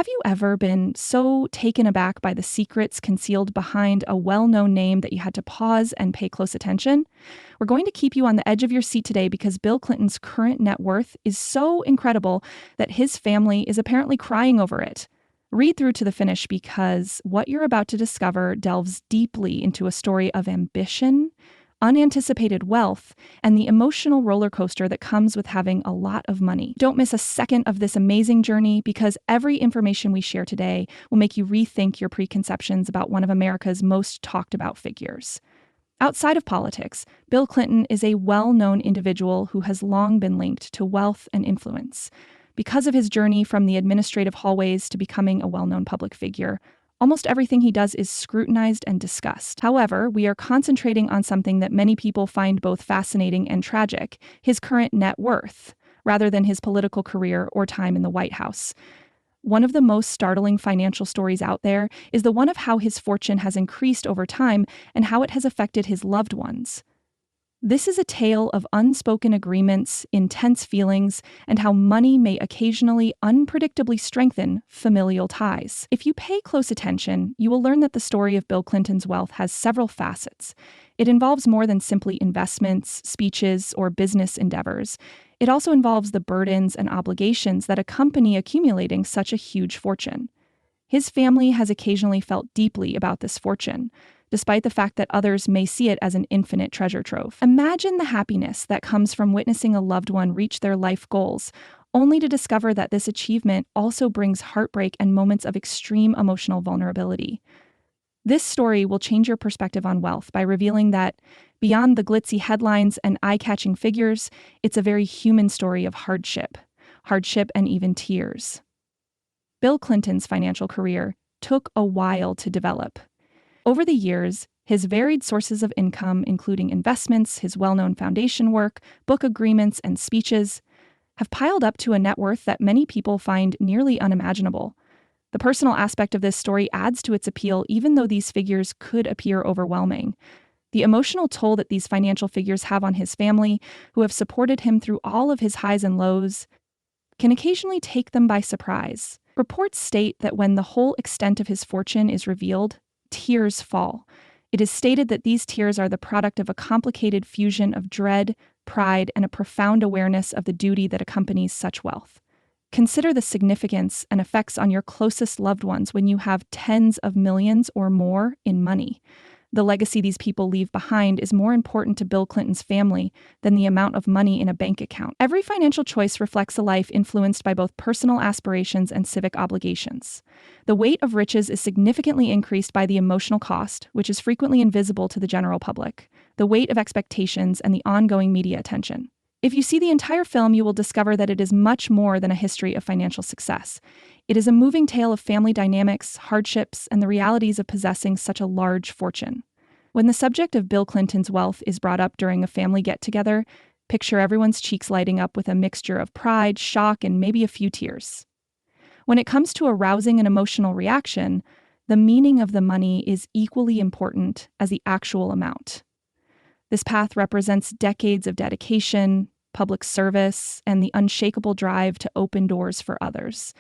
Have you ever been so taken aback by the secrets concealed behind a well-known name that you had to pause and pay close attention? We're going to keep you on the edge of your seat today because Bill Clinton's current net worth is so incredible that his family is apparently crying over it. Read through to the finish because what you're about to discover delves deeply into a story of ambition, unanticipated wealth, and the emotional roller coaster that comes with having a lot of money. Don't miss a second of this amazing journey because every information we share today will make you rethink your preconceptions about one of America's most talked about figures. Outside of politics, Bill Clinton is a well-known individual who has long been linked to wealth and influence. Because of his journey from the administrative hallways to becoming a well-known public figure, almost everything he does is scrutinized and discussed. However, we are concentrating on something that many people find both fascinating and tragic, his current net worth, rather than his political career or time in the White House. One of the most startling financial stories out there is the one of how his fortune has increased over time and how it has affected his loved ones. This is a tale of unspoken agreements, intense feelings, and how money may occasionally unpredictably strengthen familial ties. If you pay close attention, you will learn that the story of Bill Clinton's wealth has several facets. It involves more than simply investments, speeches, or business endeavors. It also involves the burdens and obligations that accompany accumulating such a huge fortune. His family has occasionally felt deeply about this fortune, despite the fact that others may see it as an infinite treasure trove. Imagine the happiness that comes from witnessing a loved one reach their life goals, only to discover that this achievement also brings heartbreak and moments of extreme emotional vulnerability. This story will change your perspective on wealth by revealing that, beyond the glitzy headlines and eye-catching figures, it's a very human story of hardship and even tears. Bill Clinton's financial career took a while to develop. Over the years, his varied sources of income, including investments, his well-known foundation work, book agreements, and speeches, have piled up to a net worth that many people find nearly unimaginable. The personal aspect of this story adds to its appeal, even though these figures could appear overwhelming. The emotional toll that these financial figures have on his family, who have supported him through all of his highs and lows, can occasionally take them by surprise. Reports state that when the whole extent of his fortune is revealed, tears fall. It is stated that these tears are the product of a complicated fusion of dread, pride, and a profound awareness of the duty that accompanies such wealth. Consider the significance and effects on your closest loved ones when you have tens of millions or more in money. The legacy these people leave behind is more important to Bill Clinton's family than the amount of money in a bank account. Every financial choice reflects a life influenced by both personal aspirations and civic obligations. The weight of riches is significantly increased by the emotional cost, which is frequently invisible to the general public, the weight of expectations, and the ongoing media attention. If you see the entire film, you will discover that it is much more than a history of financial success. It is a moving tale of family dynamics, hardships, and the realities of possessing such a large fortune. When the subject of Bill Clinton's wealth is brought up during a family get-together, picture everyone's cheeks lighting up with a mixture of pride, shock, and maybe a few tears. When it comes to a rousing and emotional reaction, the meaning of the money is equally important as the actual amount. This path represents decades of dedication, public service, and the unshakable drive to open doors for others.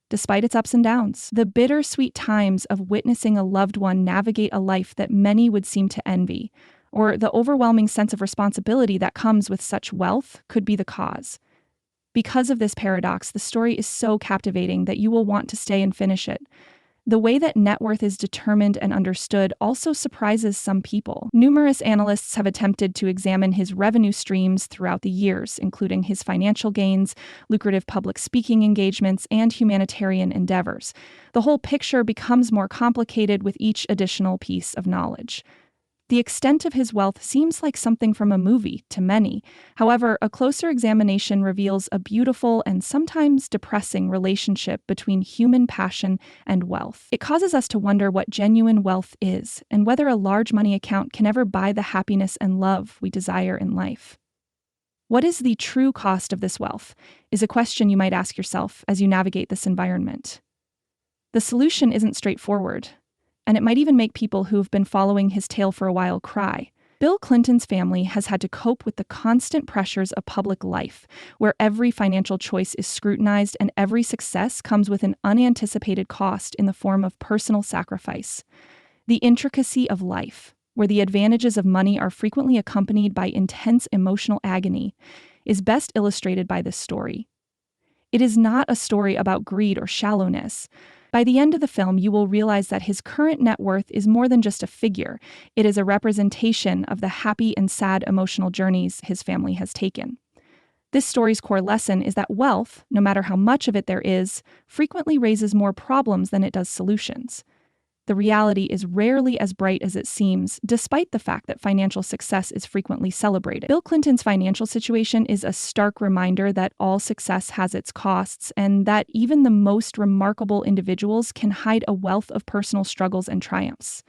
Despite its ups and downs, the bittersweet times of witnessing a loved one navigate a life that many would seem to envy, or the overwhelming sense of responsibility that comes with such wealth could be the cause. Because of this paradox, the story is so captivating that you will want to stay and finish it. The way that net worth is determined and understood also surprises some people. Numerous analysts have attempted to examine his revenue streams throughout the years, including his financial gains, lucrative public speaking engagements, and humanitarian endeavors. The whole picture becomes more complicated with each additional piece of knowledge. The extent of his wealth seems like something from a movie to many. However, a closer examination reveals a beautiful and sometimes depressing relationship between human passion and wealth. It causes us to wonder what genuine wealth is and whether a large money account can ever buy the happiness and love we desire in life. What is the true cost of this wealth is a question you might ask yourself as you navigate this environment. The solution isn't straightforward, and it might even make people who've been following his tale for a while cry. Bill Clinton's family has had to cope with the constant pressures of public life, where every financial choice is scrutinized and every success comes with an unanticipated cost in the form of personal sacrifice. The intricacy of life, where the advantages of money are frequently accompanied by intense emotional agony, is best illustrated by this story. It is not a story about greed or shallowness. By the end of the film, you will realize that his current net worth is more than just a figure. It is a representation of the happy and sad emotional journeys his family has taken. This story's core lesson is that wealth, no matter how much of it there is, frequently raises more problems than it does solutions. The reality is rarely as bright as it seems, despite the fact that financial success is frequently celebrated. Bill Clinton's financial situation is a stark reminder that all success has its costs, and that even the most remarkable individuals can hide a wealth of personal struggles and triumphs.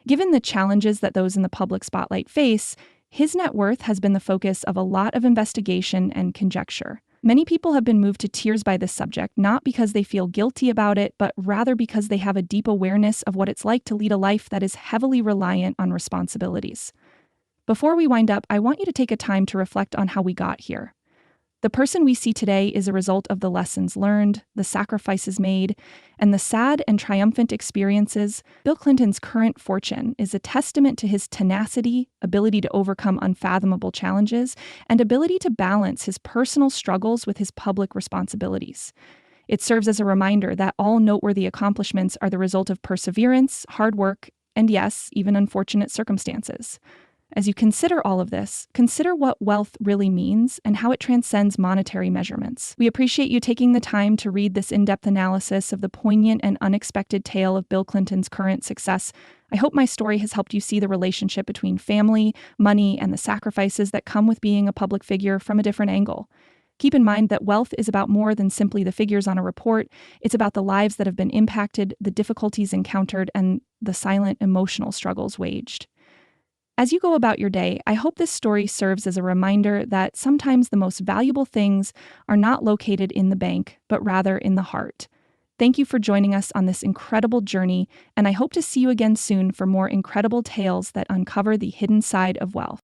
Given the challenges that those in the public spotlight face, his net worth has been the focus of a lot of investigation and conjecture. Many people have been moved to tears by this subject, not because they feel guilty about it, but rather because they have a deep awareness of what it's like to lead a life that is heavily reliant on responsibilities. Before we wind up, I want you to take a time to reflect on how we got here. The person we see today is a result of the lessons learned, the sacrifices made, and the sad and triumphant experiences. Bill Clinton's current fortune is a testament to his tenacity, ability to overcome unfathomable challenges, and ability to balance his personal struggles with his public responsibilities. It serves as a reminder that all noteworthy accomplishments are the result of perseverance, hard work, and yes, even unfortunate circumstances. As you consider all of this, consider what wealth really means and how it transcends monetary measurements. We appreciate you taking the time to read this in-depth analysis of the poignant and unexpected tale of Bill Clinton's current success. I hope my story has helped you see the relationship between family, money, and the sacrifices that come with being a public figure from a different angle. Keep in mind that wealth is about more than simply the figures on a report. It's about the lives that have been impacted, the difficulties encountered, and the silent emotional struggles waged. As you go about your day, I hope this story serves as a reminder that sometimes the most valuable things are not located in the bank, but rather in the heart. Thank you for joining us on this incredible journey, and I hope to see you again soon for more incredible tales that uncover the hidden side of wealth.